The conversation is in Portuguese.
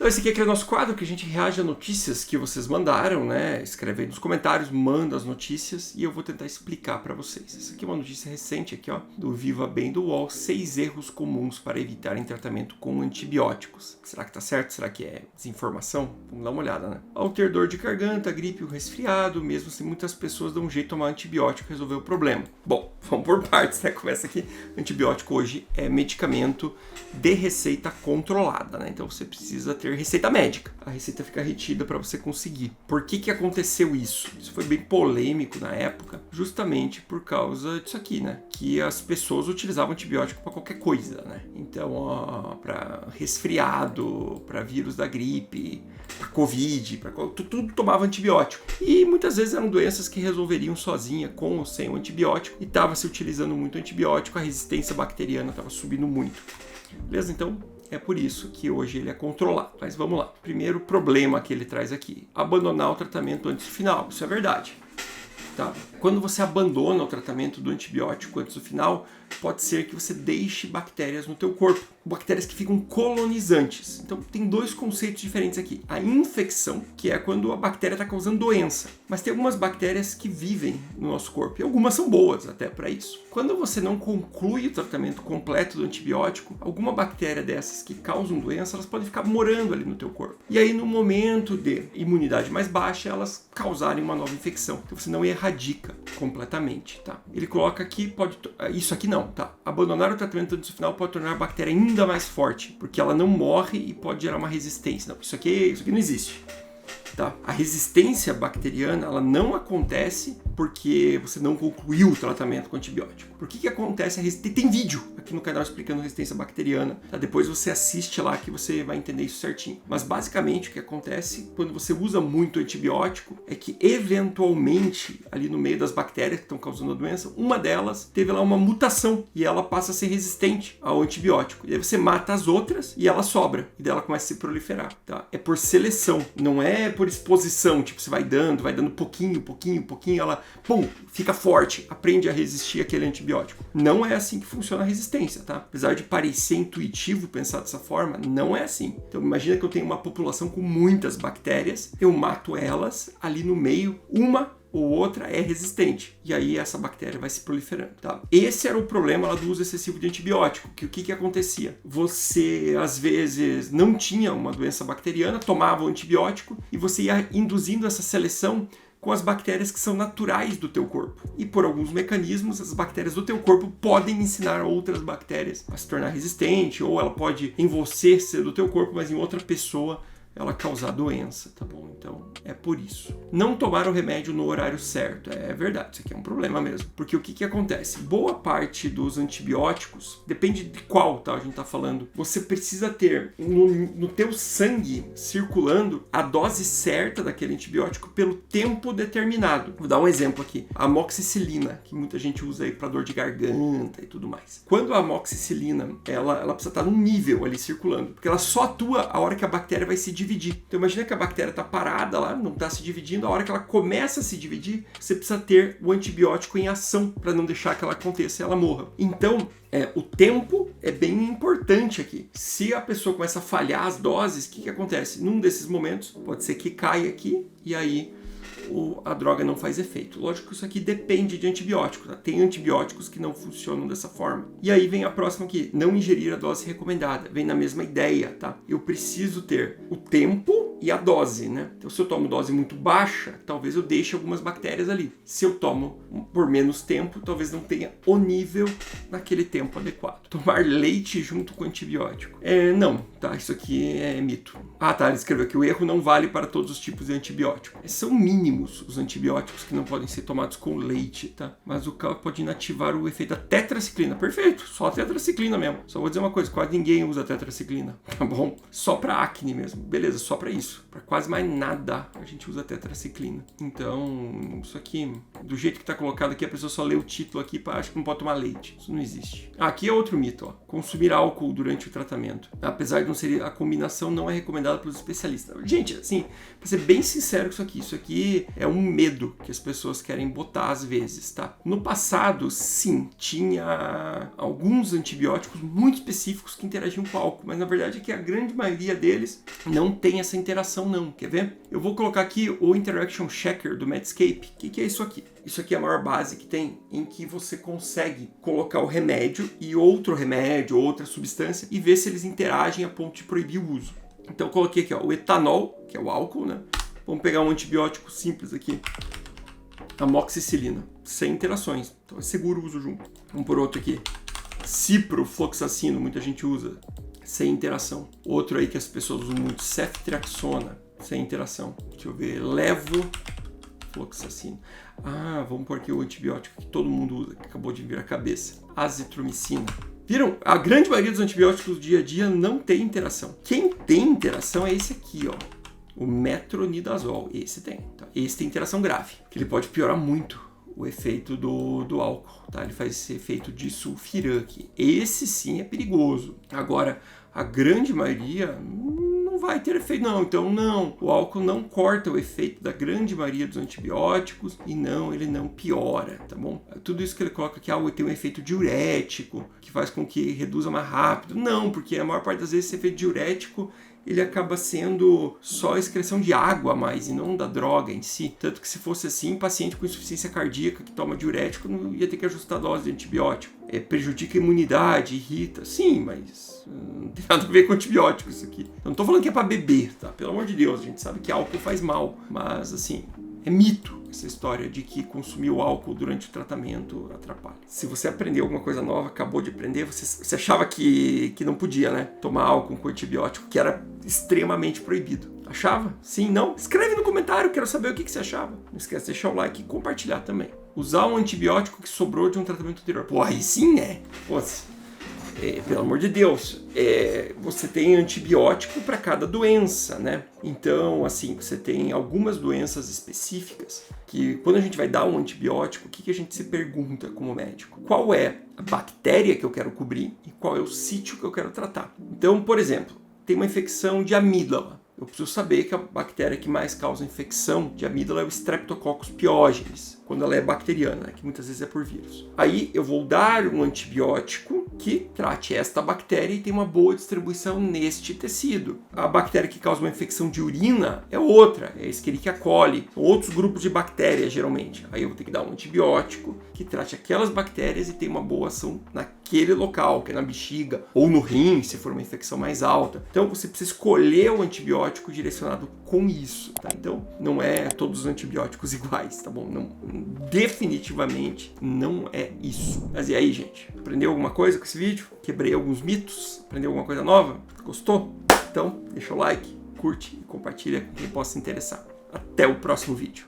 Então esse aqui é aquele nosso quadro que a gente reage a notícias que vocês mandaram, né? Escreve aí nos comentários, manda as notícias e eu vou tentar explicar para vocês. Essa aqui é uma notícia recente aqui, ó, do Viva Bem do UOL, 6 erros comuns para evitar tratamento com antibióticos. Será que tá certo? Será que é desinformação? Vamos dar uma olhada, né? Ao ter dor de garganta, gripe ou resfriado, mesmo assim muitas pessoas dão um jeito de tomar antibiótico e resolver o problema. Bom, vamos por partes, né? Começa aqui. Antibiótico hoje é medicamento de receita controlada, né? Então você precisa ter receita médica. A receita fica retida para você conseguir. Por que aconteceu isso? Isso foi bem polêmico na época, justamente por causa disso aqui, né? Que as pessoas utilizavam antibiótico para qualquer coisa, né? Então, para resfriado, para vírus da gripe, para Covid, tudo tomava antibiótico. E muitas vezes eram doenças que resolveriam sozinha, com ou sem o antibiótico, e estava se utilizando muito antibiótico, a resistência bacteriana estava subindo muito. Beleza? Então, é por isso que hoje ele é controlado. Mas vamos lá. Primeiro problema que ele traz aqui: abandonar o tratamento antes do final. Isso é verdade. Tá? Quando você abandona o tratamento do antibiótico antes do final, pode ser que você deixe bactérias no teu corpo, bactérias que ficam colonizantes. Então tem dois conceitos diferentes aqui: a infecção, que é quando a bactéria está causando doença, mas tem algumas bactérias que vivem no nosso corpo e algumas são boas até para isso. Quando você não conclui o tratamento completo do antibiótico, alguma bactéria dessas que causam doença, elas podem ficar morando ali no teu corpo. E aí no momento de imunidade mais baixa, elas causarem uma nova infecção. Então você não erradica completamente, tá? Ele coloca aqui, isso aqui não, tá? Abandonar o tratamento antes do final pode tornar a bactéria ainda mais forte, porque ela não morre e pode gerar uma resistência. Não, isso aqui não existe. Tá? A resistência bacteriana, ela não acontece porque você não concluiu o tratamento com antibiótico. Por que acontece a resistência? Tem vídeo aqui no canal explicando resistência bacteriana. Tá? Depois você assiste lá que você vai entender isso certinho. Mas basicamente o que acontece quando você usa muito antibiótico é que eventualmente ali no meio das bactérias que estão causando a doença, uma delas teve lá uma mutação e ela passa a ser resistente ao antibiótico. E aí você mata as outras e ela sobra. E daí ela começa a se proliferar. Tá? É por seleção, não é por exposição. Tipo, você vai dando pouquinho, ela pum, fica forte, aprende a resistir àquele antibiótico. Não é assim que funciona a resistência, tá? Apesar de parecer intuitivo pensar dessa forma, não é assim. Então imagina que eu tenho uma população com muitas bactérias, eu mato elas, ali no meio, uma ou outra é resistente. E aí essa bactéria vai se proliferando, tá? Esse era o problema lá do uso excessivo de antibiótico. O que acontecia? Você, às vezes, não tinha uma doença bacteriana, tomava o antibiótico e você ia induzindo essa seleção com as bactérias que são naturais do teu corpo. E por alguns mecanismos, as bactérias do teu corpo podem ensinar outras bactérias a se tornar resistente, ou ela pode em você ser do teu corpo, mas em outra pessoa ela causar doença, tá bom? Então, é por isso. Não tomar o remédio no horário certo. É verdade, isso aqui é um problema mesmo. Porque o que acontece? Boa parte dos antibióticos, depende de qual, tá? A gente tá falando. Você precisa ter no teu sangue circulando a dose certa daquele antibiótico pelo tempo determinado. Vou dar um exemplo aqui. A amoxicilina, que muita gente usa aí para dor de garganta e tudo mais. Quando a amoxicilina, ela precisa estar num nível ali circulando, porque ela só atua a hora que a bactéria vai se dividir. Então imagina que a bactéria está parada lá, não está se dividindo, a hora que ela começa a se dividir, você precisa ter o antibiótico em ação para não deixar que ela aconteça e ela morra. Então, o tempo é bem importante aqui. Se a pessoa começa a falhar as doses, o que acontece? Num desses momentos, pode ser que caia aqui e aí a droga não faz efeito. Lógico que isso aqui depende de antibiótico, tá? Tem antibióticos que não funcionam dessa forma. E aí vem a próxima aqui, não ingerir a dose recomendada. Vem na mesma ideia, tá? Eu preciso ter o tempo e a dose, né? Então se eu tomo dose muito baixa, talvez eu deixe algumas bactérias ali. Se eu tomo por menos tempo, talvez não tenha o nível naquele tempo adequado. Tomar leite junto com antibiótico. Não, tá? Isso aqui é mito. Ah, tá, ele escreveu que o erro não vale para todos os tipos de antibiótico. São mínimos os antibióticos que não podem ser tomados com leite, tá? Mas o cara pode inativar o efeito da tetraciclina. Perfeito, só a tetraciclina mesmo. Só vou dizer uma coisa, quase ninguém usa tetraciclina, tá bom? Só para acne mesmo. Beleza, só para isso. isso. Para quase mais nada a gente usa tetraciclina. Então, isso aqui, do jeito que está colocado aqui, a pessoa só lê o título aqui para achar que não pode tomar leite. Isso não existe. Aqui é outro mito, ó. Consumir álcool durante o tratamento. Apesar de não ser a combinação, não é recomendada pelos especialistas. Gente, assim, para ser bem sincero com isso aqui é um medo que as pessoas querem botar às vezes, tá? No passado, sim, tinha alguns antibióticos muito específicos que interagiam com o álcool, mas na verdade é que a grande maioria deles não tem essa interação não. Quer ver? Eu vou colocar aqui o Interaction Checker do Medscape. O que é isso aqui? Isso aqui é a maior base que tem, em que você consegue colocar o remédio e outro remédio, outra substância, e ver se eles interagem a ponto de proibir o uso. Então eu coloquei aqui, ó, o etanol, que é o álcool, né? Vamos pegar um antibiótico simples aqui, amoxicilina, sem interações, então é seguro o uso junto. Vamos por outro aqui, ciprofloxacino, muita gente usa, sem interação. Outro aí que as pessoas usam muito, ceftriaxona, sem interação. Deixa eu ver, levofloxacino. Vamos pôr aqui o antibiótico que todo mundo usa, que acabou de vir à cabeça, azitromicina. Viram? A grande maioria dos antibióticos do dia a dia não tem interação. Quem tem interação é esse aqui, ó. O metronidazol. Esse tem. Tá? Esse tem interação grave, que ele pode piorar muito o efeito do álcool, tá? Ele faz esse efeito de sulfiram aqui. Esse sim é perigoso. Agora, a grande maioria não vai ter efeito, não. Então, não. O álcool não corta o efeito da grande maioria dos antibióticos e não, ele não piora, tá bom? Tudo isso que ele coloca aqui, tem um efeito diurético, que faz com que reduza mais rápido. Não, porque a maior parte das vezes esse efeito diurético ele acaba sendo só a excreção de água a mais e não da droga em si. Tanto que se fosse assim, paciente com insuficiência cardíaca que toma diurético não ia ter que ajustar a dose de antibiótico. Prejudica a imunidade, irrita. Sim, mas não tem nada a ver com antibiótico isso aqui. Eu não tô falando que é para beber, tá? Pelo amor de Deus, a gente sabe que álcool faz mal. Mas assim, é mito essa história de que consumir o álcool durante o tratamento atrapalha. Se você aprendeu alguma coisa nova, acabou de aprender, você achava que não podia, né? Tomar álcool com antibiótico, que era extremamente proibido. Achava? Sim? Não? Escreve no comentário, quero saber o que você achava. Não esquece de deixar o like e compartilhar também. Usar um antibiótico que sobrou de um tratamento anterior. Pô, aí sim, né? Pô, pelo amor de Deus, você tem antibiótico para cada doença, né? Então, assim, você tem algumas doenças específicas que, quando a gente vai dar um antibiótico, o que a gente se pergunta como médico? Qual é a bactéria que eu quero cobrir e qual é o sítio que eu quero tratar? Então, por exemplo, tem uma infecção de amígdala. Eu preciso saber que a bactéria que mais causa infecção de amígdala é o Streptococcus pyogenes, quando ela é bacteriana, que muitas vezes é por vírus. Aí eu vou dar um antibiótico que trate esta bactéria e tem uma boa distribuição neste tecido. A bactéria que causa uma infecção de urina é outra, é a Escherichia coli, outros grupos de bactérias geralmente. Aí eu vou ter que dar um antibiótico que trate aquelas bactérias e tem uma boa ação naquele local, que é na bexiga ou no rim, se for uma infecção mais alta. Então você precisa escolher o antibiótico direcionado com isso, tá? Então não é todos os antibióticos iguais, tá bom? Não, definitivamente não é isso. Mas e aí, gente? Aprendeu alguma coisa com esse vídeo? Quebrei alguns mitos? Aprendeu alguma coisa nova? Gostou? Então deixa o like, curte e compartilha com quem possa se interessar. Até o próximo vídeo.